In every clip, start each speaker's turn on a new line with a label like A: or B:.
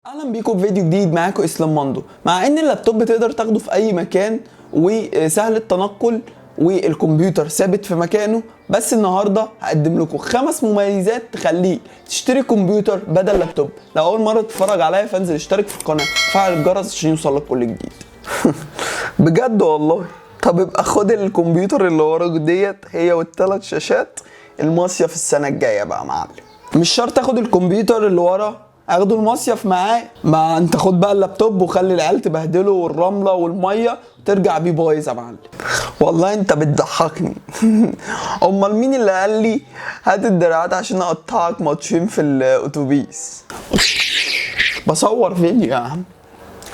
A: اهلا بيكم في فيديو جديد. معاكم اسلام ماندو. مع ان اللابتوب تقدر تاخده في اي مكان وسهل التنقل والكمبيوتر ثابت في مكانه، بس النهارده هقدم لكم 5 مميزات تخليك تشتري كمبيوتر بدل لابتوب. لو اول مره تتفرج عليا فانزل اشترك في القناه وفعل الجرس عشان يوصلك كل جديد. بجد والله. طب يبقى خد الكمبيوتر اللي وراك ديت هي وال3 شاشات المصيف السنه الجايه بقى يا معلم. مش شرط اخد الكمبيوتر اللي ورا، اخده المصيف معاه. ما انت خد بقى اللابتوب وخلي العيال تبهدله والرمله والميه وترجع بيه بايظ يا معلم. والله انت بتضحكني. امال مين اللي قال لي هات الدراعات عشان اقطعك ماتشين في الاتوبيس؟ بصور فيديو يا عم.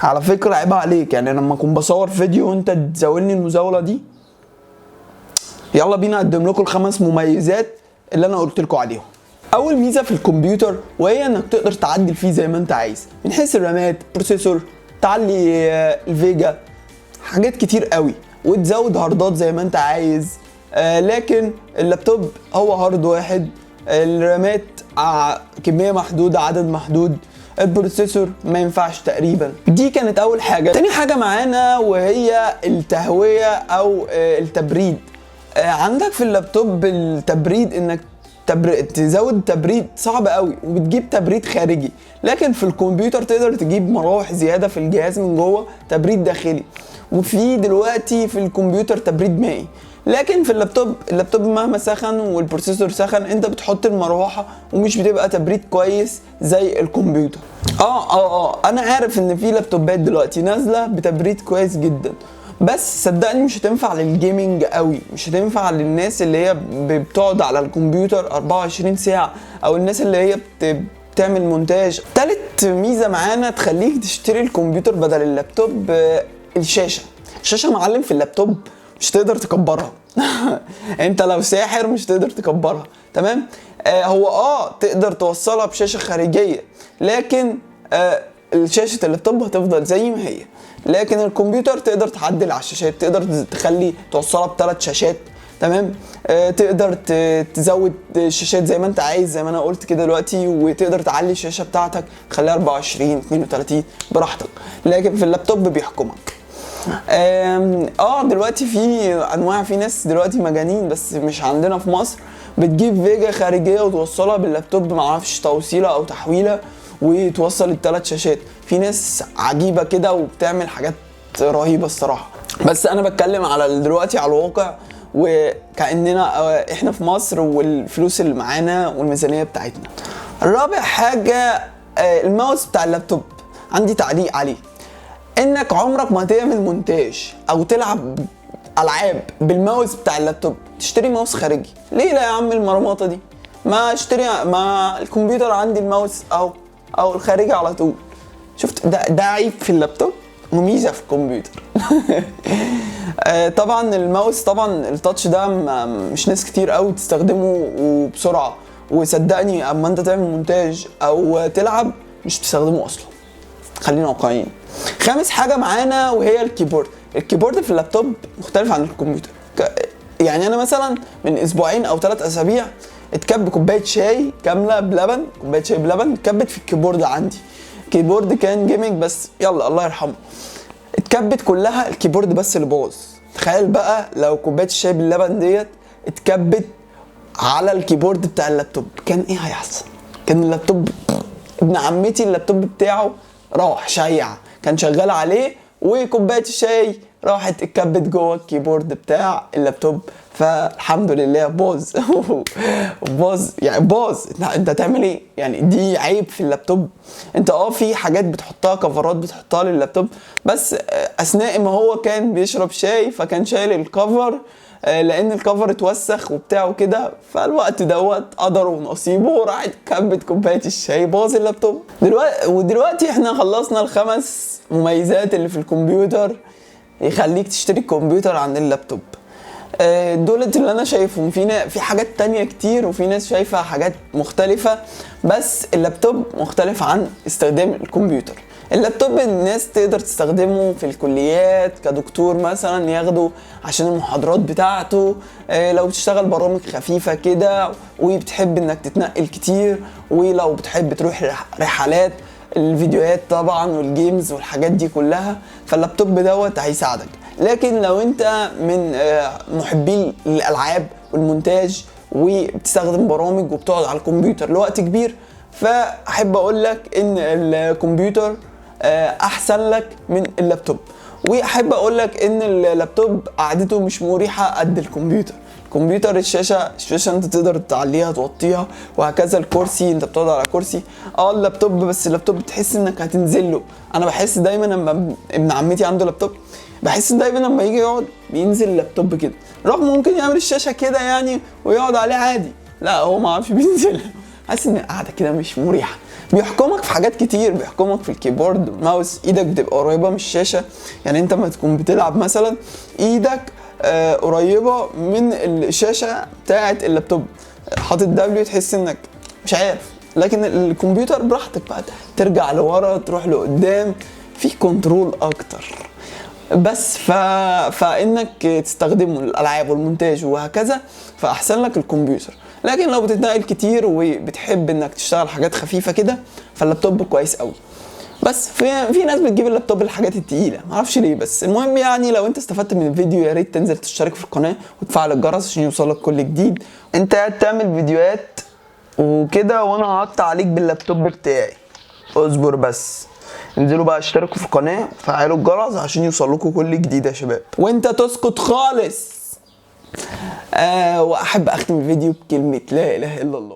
A: على فكره عيب عليك، يعني لما اكون بصور فيديو وانت تزاولني المزاوله دي. يلا بينا اقدم لكم ال5 مميزات اللي انا قلت لكم عليهم. اول ميزه في الكمبيوتر وهي انك تقدر تعدل فيه زي ما انت عايز، من حيث الرامات، بروسيسور، تعلي الفيجا، حاجات كتير قوي، وتزود هاردات زي ما انت عايز. لكن اللابتوب هو هارد واحد، الرامات كميه محدوده، عدد محدود، البروسيسور ما ينفعش تقريبا. دي كانت اول حاجه. تاني حاجه معانا وهي التهويه او التبريد. عندك في اللابتوب التبريد انك تزود تبريد صعب قوي وبتجيب تبريد خارجي، لكن في الكمبيوتر تقدر تجيب مراوح زياده في الجهاز من جوه تبريد داخلي، وفي دلوقتي في الكمبيوتر تبريد مائي. لكن في اللابتوب مهما سخن والبروسيسور سخن انت بتحط المروحه ومش بتبقى تبريد كويس زي الكمبيوتر. انا عارف ان في لابتوبات دلوقتي نازله بتبريد كويس جدا، بس صدقني مش هتنفع للجيمنج قوي، مش هتنفع للناس اللي هي بتقعد على الكمبيوتر 24 ساعه او الناس اللي هي بتعمل مونتاج. تالت ميزه معانا تخليك تشتري الكمبيوتر بدل اللابتوب، الشاشه معلم في اللابتوب مش تقدر تكبرها. انت لو ساحر مش تقدر تكبرها، تمام؟ هو تقدر توصلها بشاشه خارجيه، لكن شاشه اللابتوب هتفضل زي ما هي. لكن الكمبيوتر تقدر تعدل على الشاشات، تقدر تخلي توصلها ب3 شاشات، تمام؟ تقدر تزود الشاشات زي ما انت عايز زي ما انا قلت كده دلوقتي، وتقدر تعلي الشاشه بتاعتك تخليها 24 32 براحتك، لكن في اللابتوب بيحكمك. دلوقتي في انواع، في ناس دلوقتي مجانين بس مش عندنا في مصر بتجيب فيجا خارجيه وتوصلها باللابتوب، معرفش توصيله او تحويله، وتوصل ال3 شاشات. في ناس عجيبه كده وبتعمل حاجات رهيبه الصراحه، بس انا بتكلم على دلوقتي على الواقع وكأننا احنا في مصر والفلوس اللي معانا والميزانيه بتاعتنا. رابع حاجه الماوس بتاع اللابتوب، عندي تعليق عليه. انك عمرك ما تعمل مونتاج او تلعب العاب بالماوس بتاع اللابتوب، تشتري ماوس خارجي. ليه لا يا عم المرمطه دي؟ ما اشتري مع الكمبيوتر، عندي الماوس او الخارجي على طول. شفت ده عيب في اللابتوب وميزه في الكمبيوتر. طبعا الماوس، طبعا التاتش ده مش ناس كتير قوي تستخدمه وبسرعه، وصدقني اما انت تعمل مونتاج او تلعب مش تستخدمه اصلا. خلينا واقعيين. خامس حاجه معانا وهي الكيبورد. الكيبورد في اللابتوب مختلف عن الكمبيوتر. يعني انا مثلا من اسبوعين او 3 اسابيع اتكب كوبايه شاي كامله بلبن، كوبايه شاي بلبن اتكبت في الكيبورد عندي. كيبورد كان جيمنج بس يلا الله يرحمه، اتكبت كلها، الكيبورد بس اللي باظ. تخيل بقى لو كوبايه الشاي باللبن ديت اتكبت على الكيبورد بتاع اللابتوب، كان ايه هيحصل؟ كان اللابتوب ابن عمتي اللابتوب بتاعه راح شيع، كان شغال عليه وكوبايه الشاي راحت اتكبت جوه الكيبورد بتاع اللابتوب، فالحمد لله باظ. باظ يعني باظ. انت هتعمل ايه؟ يعني دي عيب في اللابتوب. انت في حاجات بتحطها، كفرات بتحطها لللابتوب، بس اثناء ما هو كان بيشرب شاي فكان شايل الكفر، لان الكفر اتوسخ وبتاع وكده، فالوقت دوت قدره ونصيبه راحت كبت كوبايه الشاي باظ اللابتوب. ودلوقتي احنا خلصنا ال5 مميزات اللي في الكمبيوتر يخليك تشتري الكمبيوتر عن اللابتوب. دولت اللي انا شايفهم. في حاجات تانية كتير وفي ناس شايفة حاجات مختلفة، بس اللابتوب مختلف عن استخدام الكمبيوتر. اللابتوب الناس تقدر تستخدمه في الكليات كدكتور مثلا، ياخده عشان المحاضرات بتاعته، لو بتشتغل برامج خفيفة كده وبتحب انك تتنقل كتير، ولو بتحب تروح رحلات الفيديوهات طبعا والجيمز والحاجات دي كلها، فاللابتوب دوت هيساعدك. لكن لو انت من محبين الالعاب والمونتاج وبتستخدم برامج وبتقعد على الكمبيوتر لوقت كبير، فاحب اقول لك ان الكمبيوتر احسن لك من اللابتوب. واحب اقول لك ان اللابتوب قعدته مش مريحه قد الكمبيوتر. الكمبيوتر الشاشه انت تقدر تعليها توطيها وهكذا، الكرسي انت بتقعد على كرسي. اللابتوب بس اللابتوب بتحس انك هتنزل له. انا بحس دايما لما ابن عمتي عنده لابتوب، بحس دايما لما يجي يقعد بينزل اللابتوب كده، رغم ممكن يعمل الشاشه كده يعني ويقعد عليه عادي، لا هو ما عارفش بينزل. حاسس ان القعده كده مش مريحه. بيحكمك في حاجات كتير، بيحكمك في الكيبورد والماوس، ايدك بتبقى قريبه من الشاشه. يعني انت ما تكون بتلعب مثلا ايدك قريبه من الشاشه بتاعه اللابتوب، حاطط دبليو تحس انك مش عارف. لكن الكمبيوتر براحتك بقى، ترجع لورا تروح لقدام، في كنترول اكتر. بس فانك تستخدمه للالعاب والمونتاج وهكذا فاحسن لك الكمبيوتر. لكن لو بتتنقل كتير وبتحب انك تشتغل حاجات خفيفه كده، فاللابتوب كويس قوي. بس في ناس بتجيب اللابتوب الحاجات التقيله، معرفش ليه. بس المهم يعني لو انت استفدت من الفيديو يا ريت تنزل تشترك في القناه وتفعل الجرس عشان يوصلك كل جديد. انت قاعد تعمل فيديوهات وكده وانا هقطع عليك باللابتوب بتاعي، اصبر بس. انزلوا بقى اشتركوا في القناه وفعلوا الجرس عشان يوصلكوا كل جديد يا شباب، وانت تسكت خالص. واحب اختم الفيديو بكلمه لا اله الا الله.